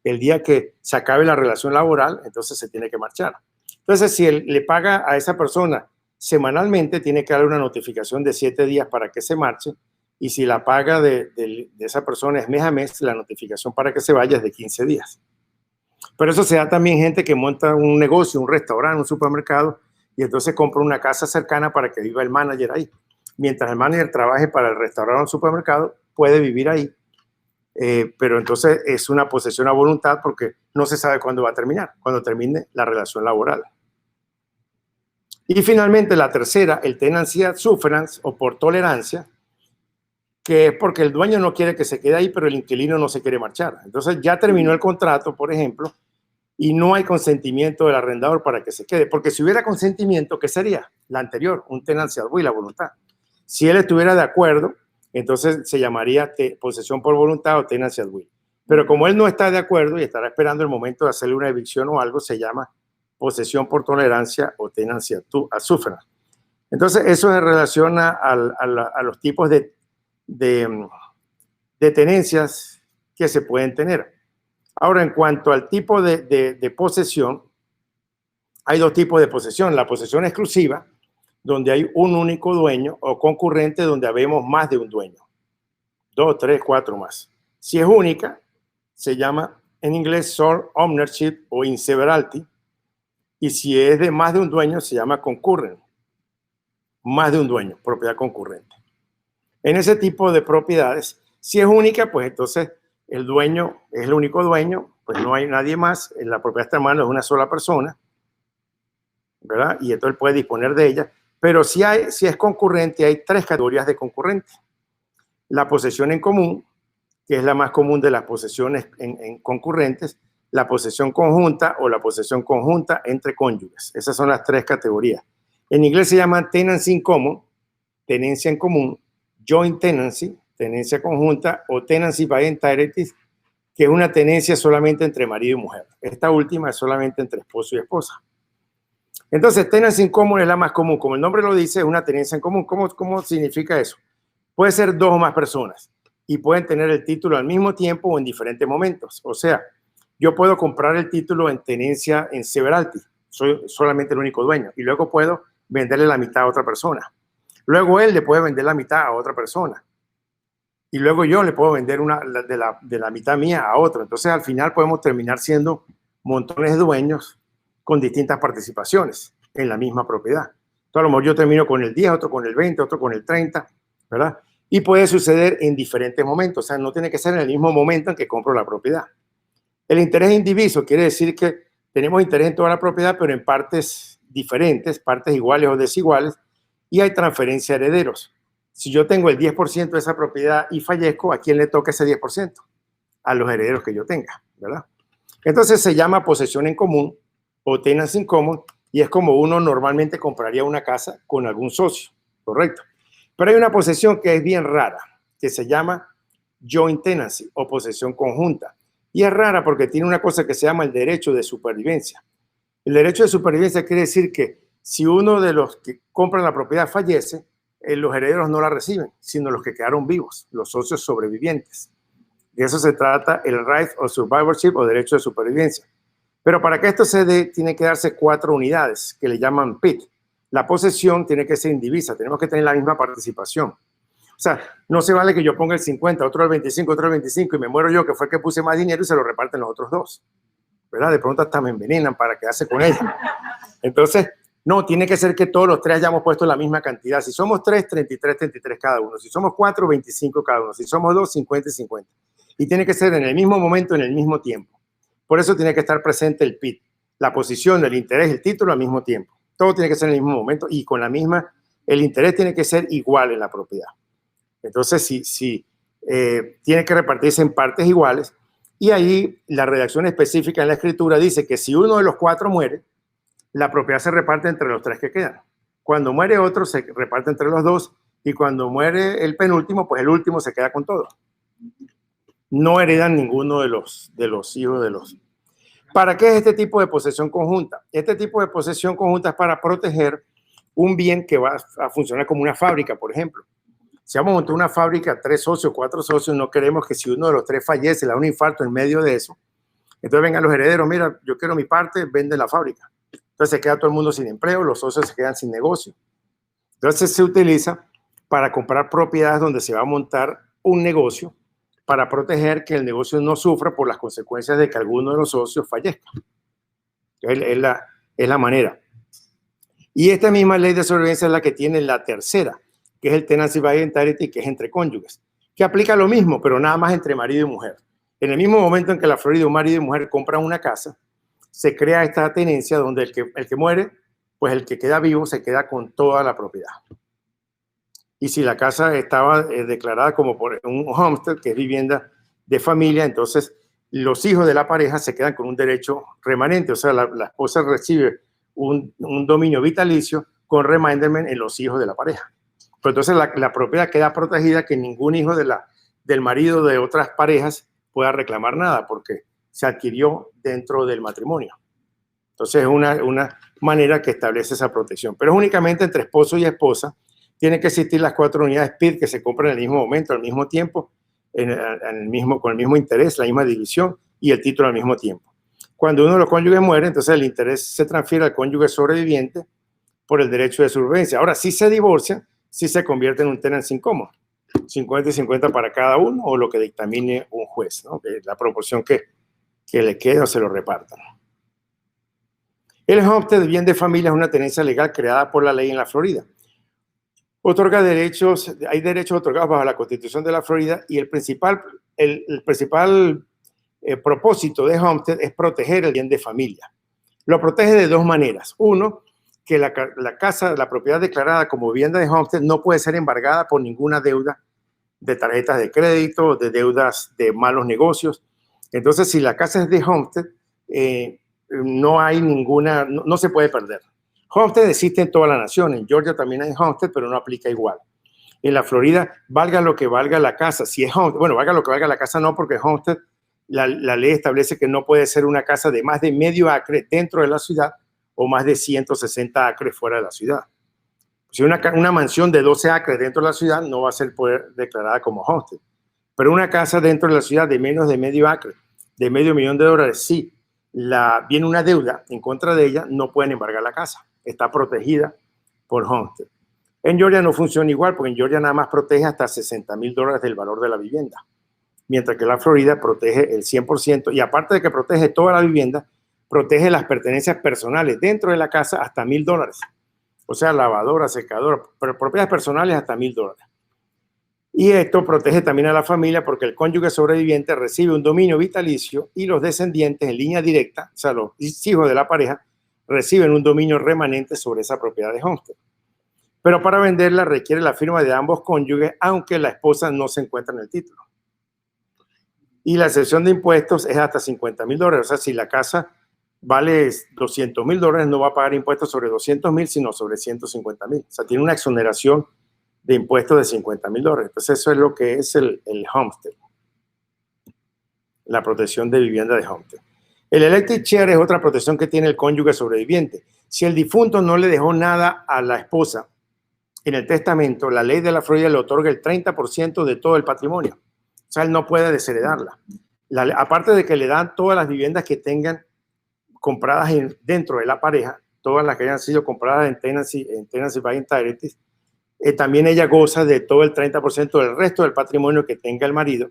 El día que se acabe la relación laboral, entonces se tiene que marchar. Entonces, si él le paga a esa persona semanalmente, tiene que darle una notificación de 7 días para que se marche. Y si la paga de esa persona es mes a mes, la notificación para que se vaya es de 15 días. Pero eso se da también gente que monta un negocio, un restaurante, un supermercado, y entonces compra una casa cercana para que viva el manager ahí. Mientras el manager trabaje para el restaurante o el supermercado, puede vivir ahí. Pero entonces es una posesión a voluntad porque no se sabe cuándo va a terminar, cuando termine la relación laboral. Y finalmente la tercera, el tenancy ad sufferance o por tolerancia, que es porque el dueño no quiere que se quede ahí, pero el inquilino no se quiere marchar. Entonces ya terminó el contrato, por ejemplo, y no hay consentimiento del arrendador para que se quede, porque si hubiera consentimiento, ¿qué sería? La anterior, un tenancy ad will, la voluntad. Si él estuviera de acuerdo, entonces se llamaría posesión por voluntad o tenancy ad will. Pero como él no está de acuerdo y estará esperando el momento de hacerle una evicción o algo, se llama posesión por tolerancia o tenancy ad sufferance. Entonces, eso se relaciona a los tipos de tenencias que se pueden tener. Ahora, en cuanto al tipo de posesión, hay dos tipos de posesión. La posesión exclusiva, donde hay un único dueño, o concurrente, donde habemos más de un dueño. 2, 3, 4 más. Si es única, se llama en inglés sole ownership o inseveralty. Y si es de más de un dueño, se llama concurrent. Más de un dueño, propiedad concurrente. En ese tipo de propiedades, si es única, pues entonces el dueño es el único dueño, pues no hay nadie más, la propiedad está en manos de una sola persona, ¿verdad? Y entonces él puede disponer de ella. Pero si es concurrente, hay 3 categorías de concurrente. La posesión en común, que es la más común de las posesiones en concurrentes, la posesión conjunta o la posesión conjunta entre cónyuges. Esas son las 3 categorías. En inglés se llaman tenancy in common, tenencia en común, joint tenancy, tenencia conjunta, o tenancy by entirety, que es una tenencia solamente entre marido y mujer. Esta última es solamente entre esposo y esposa. Entonces, tenancy in common es la más común. Como el nombre lo dice, es una tenencia en común. ¿Cómo significa eso? Puede ser 2 o más personas y pueden tener el título al mismo tiempo o en diferentes momentos. O sea, yo puedo comprar el título en tenencia en severalty. Soy solamente el único dueño. Y luego puedo venderle la mitad a otra persona. Luego él le puede vender la mitad a otra persona. Y luego yo le puedo vender de la mitad mía a otro. Entonces, al final podemos terminar siendo montones de dueños con distintas participaciones en la misma propiedad. Entonces, a lo mejor yo termino con el 10, otro con el 20, otro con el 30, ¿verdad? Y puede suceder en diferentes momentos. O sea, no tiene que ser en el mismo momento en que compro la propiedad. El interés indiviso quiere decir que tenemos interés en toda la propiedad, pero en partes diferentes, partes iguales o desiguales, y hay transferencia a herederos. Si yo tengo el 10% de esa propiedad y fallezco, ¿a quién le toca ese 10%? A los herederos que yo tenga, ¿verdad? Entonces se llama posesión en común o tenancy in common, y es como uno normalmente compraría una casa con algún socio, ¿correcto? Pero hay una posesión que es bien rara, que se llama joint tenancy o posesión conjunta. Y es rara porque tiene una cosa que se llama el derecho de supervivencia. El derecho de supervivencia quiere decir que si uno de los que compran la propiedad fallece, los herederos no la reciben, sino los que quedaron vivos, los socios sobrevivientes. De eso se trata el right of survivorship o derecho de supervivencia. Pero para que esto se dé, tiene que darse 4 unidades que le llaman PIT. La posesión tiene que ser indivisa, tenemos que tener la misma participación. O sea, no se vale que yo ponga el 50, otro el 25, otro el 25 y me muero yo, que fue el que puse más dinero, y se lo reparten los otros 2. ¿Verdad? De pronto hasta me envenenan para quedarse con ella. Entonces, no, tiene que ser que todos los 3 hayamos puesto la misma cantidad. Si somos 3, 33, 33 cada uno. Si somos 4, 25 cada uno. Si somos 2, 50 y 50. Y tiene que ser en el mismo momento, en el mismo tiempo. Por eso tiene que estar presente el PIT, la posición, el interés, el título al mismo tiempo. Todo tiene que ser en el mismo momento y con la misma, el interés tiene que ser igual en la propiedad. Entonces, si tiene que repartirse en partes iguales, y ahí la redacción específica en la escritura dice que si uno de los 4 muere, la propiedad se reparte entre los 3 que quedan. Cuando muere otro, se reparte entre los 2, y cuando muere el penúltimo, pues el último se queda con todo. No heredan ninguno de los hijos de los... ¿Para qué es este tipo de posesión conjunta? Este tipo de posesión conjunta es para proteger un bien que va a funcionar como una fábrica, por ejemplo. Si vamos a montar una fábrica, 3 socios, 4 socios, no queremos que si uno de los 3 fallece, le da un infarto en medio de eso, entonces vengan los herederos, mira, yo quiero mi parte, vende la fábrica. Entonces se queda todo el mundo sin empleo, los socios se quedan sin negocio. Entonces se utiliza para comprar propiedades donde se va a montar un negocio para proteger que el negocio no sufra por las consecuencias de que alguno de los socios fallezca. Es la manera. Y esta misma ley de sobrevivencia es la que tiene la tercera, que es el tenancy by entirety, que es entre cónyuges, que aplica lo mismo, pero nada más entre marido y mujer. En el mismo momento en que la Florida un marido y mujer compran una casa, se crea esta tenencia donde el que muere, pues el que queda vivo se queda con toda la propiedad. Y si la casa estaba declarada como por un homestead, que es vivienda de familia, entonces los hijos de la pareja se quedan con un derecho remanente. O sea, la esposa recibe un dominio vitalicio con remanderment en los hijos de la pareja. Pero entonces la propiedad queda protegida, que ningún hijo del marido de otras parejas pueda reclamar nada, porque se adquirió dentro del matrimonio. Entonces es una manera que establece esa protección. Pero es únicamente entre esposo y esposa. Tienen que existir las 4 unidades PID que se compran en el mismo momento, al mismo tiempo, con el mismo interés, la misma división y el título al mismo tiempo. Cuando uno de los cónyuges muere, entonces el interés se transfiere al cónyuge sobreviviente por el derecho de supervivencia. Ahora, si se divorcian, si se convierte en un tenancy in common, 50 y 50 para cada uno, o lo que dictamine un juez, ¿no? La proporción que le quede o se lo repartan. El homestead, bien de familia, es una tenencia legal creada por la ley en la Florida. Otorga derechos, hay derechos otorgados bajo la Constitución de la Florida, y el principal propósito de homestead es proteger el bien de familia. Lo protege de 2 maneras. Uno, que la casa, la propiedad declarada como vivienda de homestead no puede ser embargada por ninguna deuda de tarjetas de crédito, de deudas de malos negocios. Entonces, si la casa es de homestead, no hay ninguna, no se puede perder. Homestead existe en toda la nación. En Georgia también hay homestead, pero no aplica igual. En la Florida, valga lo que valga la casa. Si es homestead, bueno, valga lo que valga la casa, no, porque homestead, la ley establece que no puede ser una casa de más de medio acre dentro de la ciudad o más de 160 acres fuera de la ciudad. Si una mansión de 12 acres dentro de la ciudad no va a ser poder declarada como homestead. Pero una casa dentro de la ciudad de menos de medio acre, de $500,000, sí, viene una deuda en contra de ella, no pueden embargar la casa. Está protegida por homestead. En Georgia no funciona igual, porque en Georgia nada más protege hasta $60,000 del valor de la vivienda, mientras que la Florida protege el 100%, y aparte de que protege toda la vivienda, protege las pertenencias personales dentro de la casa hasta $1,000. O sea, lavadora, secadora, pero propiedades personales hasta $1,000. Y esto protege también a la familia, porque el cónyuge sobreviviente recibe un dominio vitalicio y los descendientes en línea directa, o sea, los hijos de la pareja, reciben un dominio remanente sobre esa propiedad de homestead. Pero para venderla requiere la firma de ambos cónyuges, aunque la esposa no se encuentra en el título. Y la excepción de impuestos es hasta $50,000. O sea, si la casa vale $200,000, no va a pagar impuestos sobre $200,000, sino sobre $150,000. O sea, tiene una exoneración de impuestos de $50,000. Entonces, eso es lo que es el homestead, la protección de vivienda de homestead. El electric share es otra protección que tiene el cónyuge sobreviviente. Si el difunto no le dejó nada a la esposa en el testamento, la ley de la Florida le otorga el 30% de todo el patrimonio. O sea, él no puede desheredarla. Aparte de que le dan todas las viviendas que tengan compradas dentro de la pareja, todas las que hayan sido compradas en tenancy by entirety, también ella goza de todo el 30% del resto del patrimonio que tenga el marido,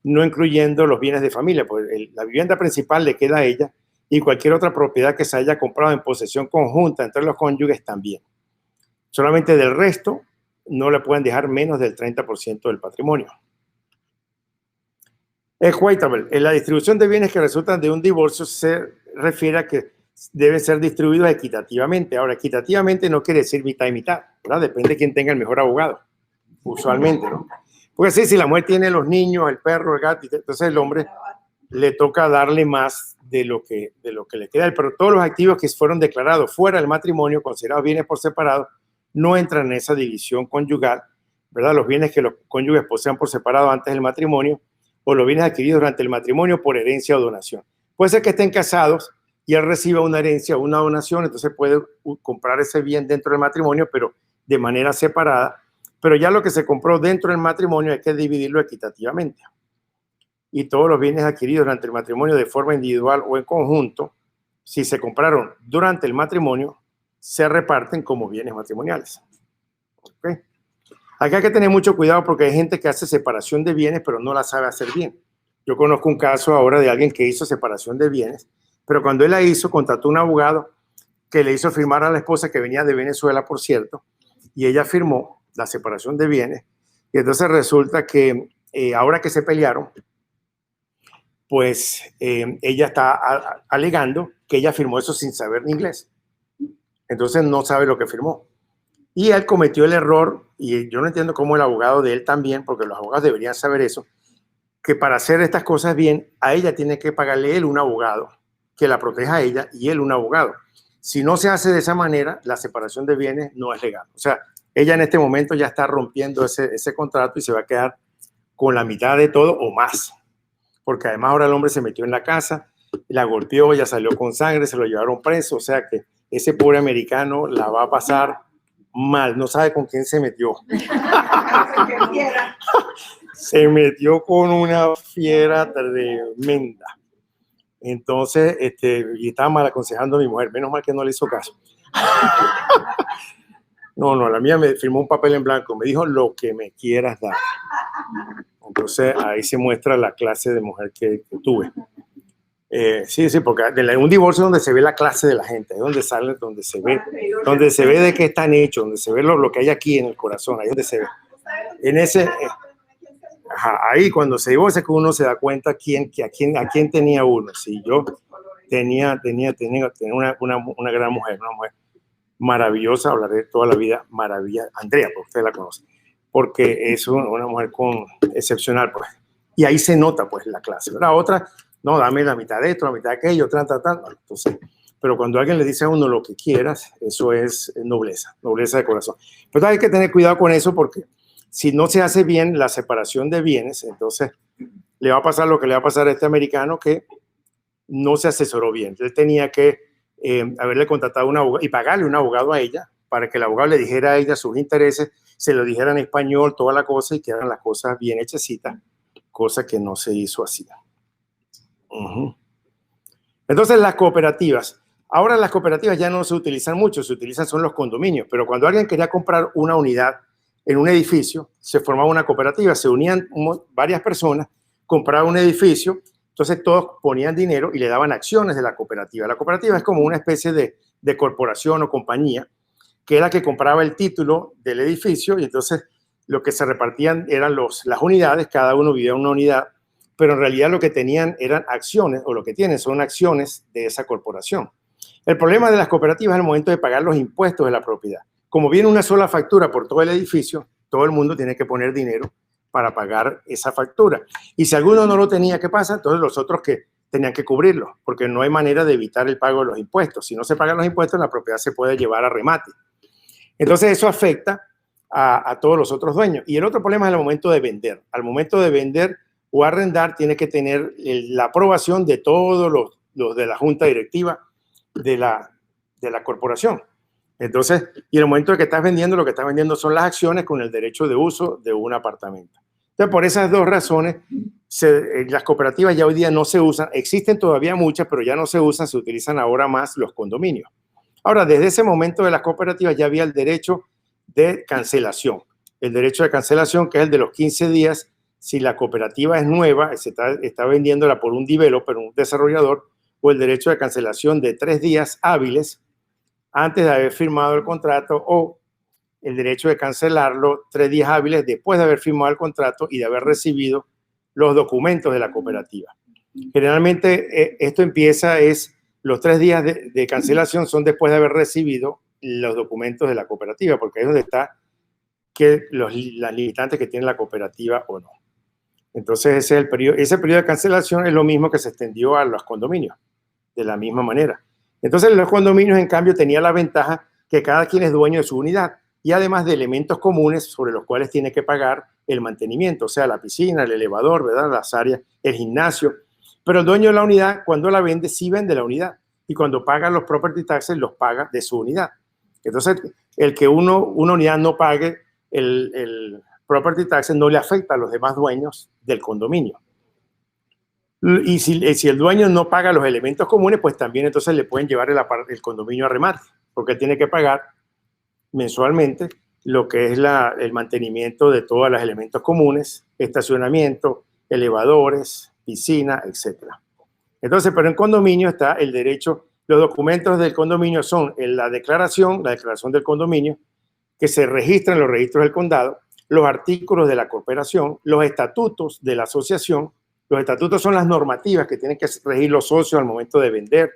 no incluyendo los bienes de familia, porque la vivienda principal le queda a ella, y cualquier otra propiedad que se haya comprado en posesión conjunta entre los cónyuges también. Solamente del resto no le pueden dejar menos del 30% del patrimonio. Equitable. En la distribución de bienes que resultan de un divorcio se refiere a que deben ser distribuidos equitativamente. Ahora, equitativamente no quiere decir mitad y mitad, ¿verdad? Depende de quién tenga el mejor abogado, usualmente, ¿no? Porque sí, si la mujer tiene los niños, el perro, el gato, entonces el hombre le toca darle más de lo que le queda. Pero todos los activos que fueron declarados fuera del matrimonio, considerados bienes por separado, no entran en esa división conyugal, ¿verdad? Los bienes que los cónyuges posean por separado antes del matrimonio, o los bienes adquiridos durante el matrimonio por herencia o donación. Puede ser que estén casados y él reciba una herencia o una donación, entonces puede comprar ese bien dentro del matrimonio, pero de manera separada. Pero ya lo que se compró dentro del matrimonio hay que dividirlo equitativamente. Y todos los bienes adquiridos durante el matrimonio de forma individual o en conjunto, si se compraron durante el matrimonio, se reparten como bienes matrimoniales. ¿Okay? Acá hay que tener mucho cuidado porque hay gente que hace separación de bienes, pero no la sabe hacer bien. Yo conozco un caso ahora de alguien que hizo separación de bienes, pero cuando él la hizo, contrató un abogado que le hizo firmar a la esposa, que venía de Venezuela, por cierto, y ella firmó la separación de bienes. Y entonces resulta que ahora que se pelearon, pues ella está alegando que ella firmó eso sin saber inglés. Entonces no sabe lo que firmó. Y él cometió el error, y yo no entiendo cómo el abogado de él también, porque los abogados deberían saber eso, que para hacer estas cosas bien, a ella tiene que pagarle él un abogado que la proteja a ella y él un abogado. Si no se hace de esa manera, la separación de bienes no es legal. O sea, ella en este momento ya está rompiendo ese contrato y se va a quedar con la mitad de todo o más. Porque además ahora el hombre se metió en la casa, la golpeó, ella salió con sangre, se lo llevaron preso. O sea que ese pobre americano la va a pasar mal, no sabe con quién se metió. Se metió con una fiera tremenda. Entonces, y estaba mal aconsejando a mi mujer, menos mal que no le hizo caso. No, la mía me firmó un papel en blanco, me dijo lo que me quieras dar. Entonces, ahí se muestra la clase de mujer que tuve. Sí, porque un divorcio es donde se ve la clase de la gente, es donde sale, donde se ve de qué están hechos, donde se ve lo que hay aquí en el corazón, ahí es donde se ve. En ese, ahí cuando se divorcia que uno se da cuenta a quién tenía uno. Si yo tenía una gran mujer, una mujer maravillosa, hablaré toda la vida, maravilla, Andrea, porque usted la conoce, porque es una mujer excepcional, pues. Y ahí se nota, pues, la clase. La otra, no, dame la mitad de esto, la mitad de aquello, entonces, pero cuando alguien le dice a uno lo que quieras, eso es nobleza de corazón. Pero hay que tener cuidado con eso porque si no se hace bien la separación de bienes, entonces le va a pasar lo que le va a pasar a este americano que no se asesoró bien. Él tenía que haberle contratado un abogado y pagarle un abogado a ella para que el abogado le dijera a ella sus intereses, se lo dijera en español, toda la cosa, y quedaran las cosas bien hechecitas, cosa que no se hizo así. Entonces las cooperativas. Ahora las cooperativas ya no se utilizan mucho, se utilizan son los condominios, pero cuando alguien quería comprar una unidad en un edificio, se formaba una cooperativa, se unían varias personas, compraban un edificio, entonces todos ponían dinero y le daban acciones de la cooperativa. La cooperativa es como una especie de corporación o compañía, que era la que compraba el título del edificio y entonces lo que se repartían eran las unidades, cada uno vivía en una unidad, pero en realidad lo que tenían eran acciones, o lo que tienen son acciones de esa corporación. El problema de las cooperativas es el momento de pagar los impuestos de la propiedad. Como viene una sola factura por todo el edificio, todo el mundo tiene que poner dinero para pagar esa factura. Y si alguno no lo tenía, ¿qué pasa? Entonces los otros que tenían que cubrirlo, porque no hay manera de evitar el pago de los impuestos. Si no se pagan los impuestos, la propiedad se puede llevar a remate. Entonces eso afecta a todos los otros dueños. Y el otro problema es el momento de vender. Al momento de vender o arrendar, tiene que tener la aprobación de todos los de la junta directiva de la corporación. Entonces, y en el momento de que estás vendiendo, lo que estás vendiendo son las acciones con el derecho de uso de un apartamento. Entonces, por esas dos razones, las cooperativas ya hoy día no se usan. Existen todavía muchas, pero ya no se usan, se utilizan ahora más los condominios. Ahora, desde ese momento de las cooperativas ya había el derecho de cancelación. El derecho de cancelación, que es el de los 15 días, si la cooperativa es nueva, se está vendiéndola por un developer, un desarrollador, o el derecho de cancelación de 3 días hábiles antes de haber firmado el contrato, o el derecho de cancelarlo 3 días hábiles después de haber firmado el contrato y de haber recibido los documentos de la cooperativa. Generalmente esto empieza los 3 días de cancelación son después de haber recibido los documentos de la cooperativa, porque ahí es donde está las limitantes que tiene la cooperativa o no. Entonces ese periodo de cancelación es lo mismo que se extendió a los condominios, de la misma manera. Entonces los condominios, en cambio, tenían la ventaja que cada quien es dueño de su unidad y además de elementos comunes sobre los cuales tiene que pagar el mantenimiento, o sea, la piscina, el elevador, ¿verdad? Las áreas, el gimnasio. Pero el dueño de la unidad, cuando la vende, sí vende la unidad. Y cuando paga los property taxes, los paga de su unidad. Entonces, el que una unidad no pague el property taxes no le afecta a los demás dueños del condominio. Y si el dueño no paga los elementos comunes, pues también entonces le pueden llevar el condominio a remate, porque tiene que pagar mensualmente lo que es el mantenimiento de todos los elementos comunes, estacionamiento, elevadores, piscina, etc. Entonces, pero en condominio está el derecho, los documentos del condominio son la declaración del condominio, que se registra en los registros del condado, los artículos de la cooperación, los estatutos de la asociación. Los estatutos son las normativas que tienen que regir los socios al momento de vender,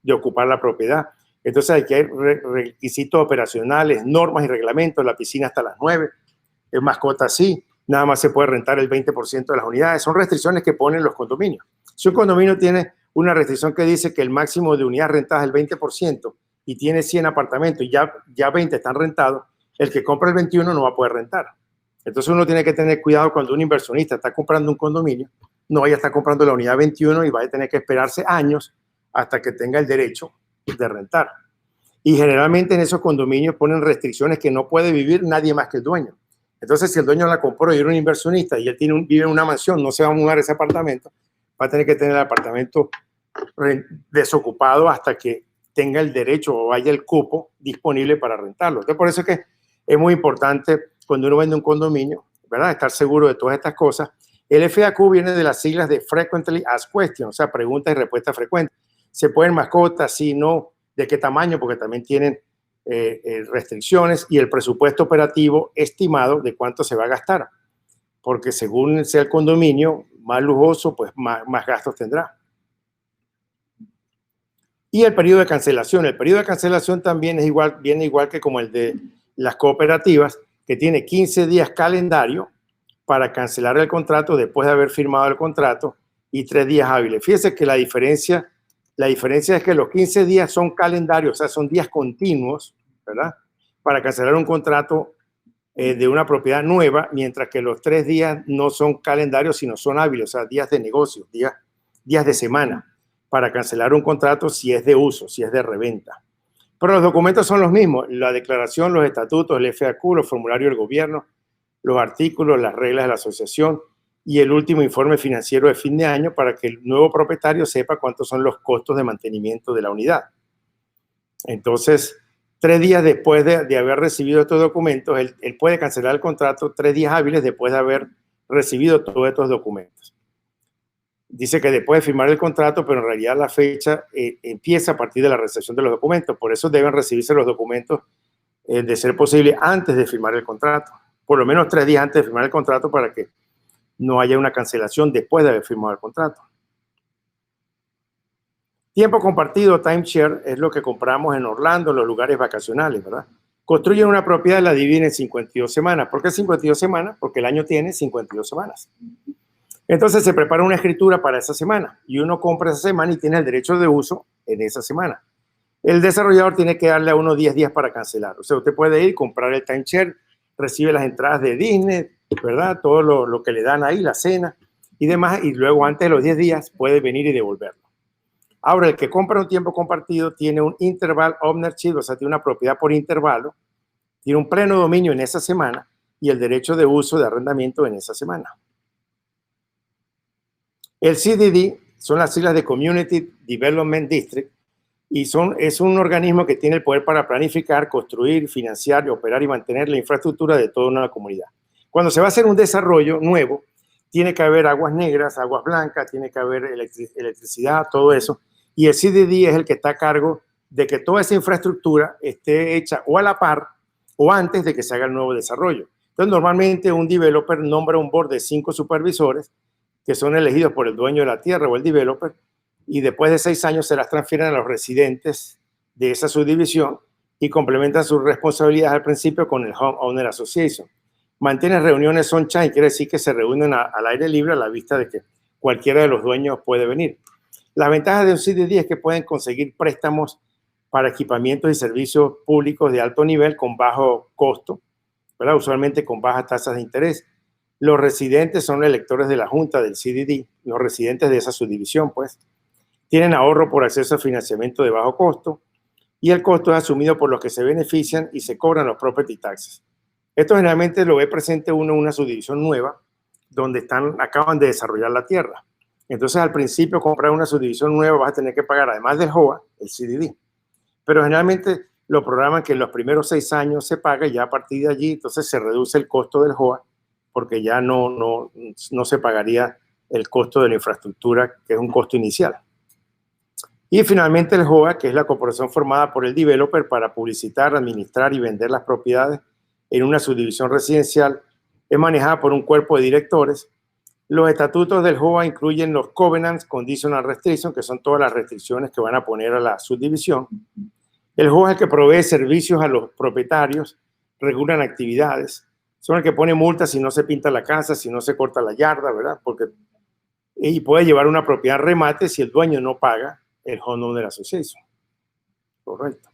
de ocupar la propiedad. Entonces hay que hay requisitos operacionales, normas y reglamentos. La piscina hasta las 9, es mascota sí, nada más se puede rentar el 20% de las unidades. Son restricciones que ponen los condominios. Si un condominio tiene una restricción que dice que el máximo de unidades rentadas es el 20% y tiene 100 apartamentos y ya 20 están rentados, el que compra el 21 no va a poder rentar. Entonces uno tiene que tener cuidado cuando un inversionista está comprando un condominio, no vaya a estar comprando la unidad 21 y vaya a tener que esperarse años hasta que tenga el derecho de rentar. Y generalmente en esos condominios ponen restricciones que no puede vivir nadie más que el dueño. Entonces, si el dueño la compró y era un inversionista y él vive en una mansión, no se va a mudar ese apartamento, va a tener que tener el apartamento desocupado hasta que tenga el derecho o haya el cupo disponible para rentarlo. Entonces, por eso es que es muy importante cuando uno vende un condominio, ¿verdad?, estar seguro de todas estas cosas. El FAQ viene de las siglas de Frequently Asked Questions, o sea, preguntas y respuestas frecuentes. ¿Se pueden mascotas? Sí, no. ¿De qué tamaño? Porque también tienen restricciones, y el presupuesto operativo estimado de cuánto se va a gastar. Porque según sea el condominio más lujoso, pues más gastos tendrá. Y el periodo de cancelación. El periodo de cancelación también viene igual que como el de las cooperativas, que tiene 15 días calendario para cancelar el contrato después de haber firmado el contrato y 3 días hábiles. Fíjese que la diferencia es que los 15 días son calendarios, o sea, son días continuos, ¿verdad?, para cancelar un contrato de una propiedad nueva, mientras que los 3 días no son calendarios, sino son hábiles, o sea, días de negocio, días de semana, para cancelar un contrato si es de uso, si es de reventa. Pero los documentos son los mismos: la declaración, los estatutos, el FAQ, los formularios del gobierno, los artículos, las reglas de la asociación y el último informe financiero de fin de año, para que el nuevo propietario sepa cuántos son los costos de mantenimiento de la unidad. Entonces, 3 días después de haber recibido estos documentos, él puede cancelar el contrato 3 días hábiles después de haber recibido todos estos documentos. Dice que después de firmar el contrato, pero en realidad la fecha empieza a partir de la recepción de los documentos. Por eso deben recibirse los documentos, de ser posible, antes de firmar el contrato. Por lo menos 3 días antes de firmar el contrato, para que no haya una cancelación después de haber firmado el contrato. Tiempo compartido, timeshare, es lo que compramos en Orlando, en los lugares vacacionales, ¿verdad? Construyen una propiedad y la dividen en 52 semanas. ¿Por qué 52 semanas? Porque el año tiene 52 semanas. Entonces se prepara una escritura para esa semana y uno compra esa semana y tiene el derecho de uso en esa semana. El desarrollador tiene que darle a uno 10 días para cancelar. O sea, usted puede ir, comprar el timeshare, recibe las entradas de Disney, ¿verdad?, todo lo que le dan ahí, la cena y demás, y luego antes de los 10 días puede venir y devolverlo. Ahora, el que compra un tiempo compartido tiene un interval ownership, o sea, tiene una propiedad por intervalo, tiene un pleno dominio en esa semana y el derecho de uso de arrendamiento en esa semana. El CDD son las siglas de Community Development District y es un organismo que tiene el poder para planificar, construir, financiar, operar y mantener la infraestructura de toda una comunidad. Cuando se va a hacer un desarrollo nuevo, tiene que haber aguas negras, aguas blancas, tiene que haber electricidad, todo eso. Y el CDD es el que está a cargo de que toda esa infraestructura esté hecha o a la par o antes de que se haga el nuevo desarrollo. Entonces, normalmente un developer nombra un board de 5 supervisores que son elegidos por el dueño de la tierra o el developer, y después de 6 años se las transfieren a los residentes de esa subdivisión y complementan sus responsabilidades al principio con el Homeowner Association. Mantienen reuniones sunshine, quiere decir que se reúnen al aire libre a la vista de que cualquiera de los dueños puede venir. Las ventajas de un CDD es que pueden conseguir préstamos para equipamientos y servicios públicos de alto nivel con bajo costo, ¿verdad?, usualmente con bajas tasas de interés. Los residentes son electores de la junta del CDD, los residentes de esa subdivisión, pues. Tienen ahorro por acceso a financiamiento de bajo costo y el costo es asumido por los que se benefician y se cobran los property taxes. Esto generalmente lo ve presente uno en una subdivisión nueva donde acaban de desarrollar la tierra. Entonces, al principio, comprar una subdivisión nueva vas a tener que pagar, además del HOA, el CDD. Pero generalmente lo programan que en los primeros 6 años se paga y ya a partir de allí, entonces se reduce el costo del HOA porque ya no se pagaría el costo de la infraestructura, que es un costo inicial. Y finalmente el HOA, que es la corporación formada por el developer para publicitar, administrar y vender las propiedades en una subdivisión residencial, es manejada por un cuerpo de directores. Los estatutos del HOA incluyen los covenants, conditional restrictions, que son todas las restricciones que van a poner a la subdivisión. El HOA es el que provee servicios a los propietarios, regulan actividades, son el que pone multas si no se pinta la casa, si no se corta la yarda, ¿verdad? Y puede llevar una propiedad en remate si el dueño no paga el Homeowner Association. Correcto.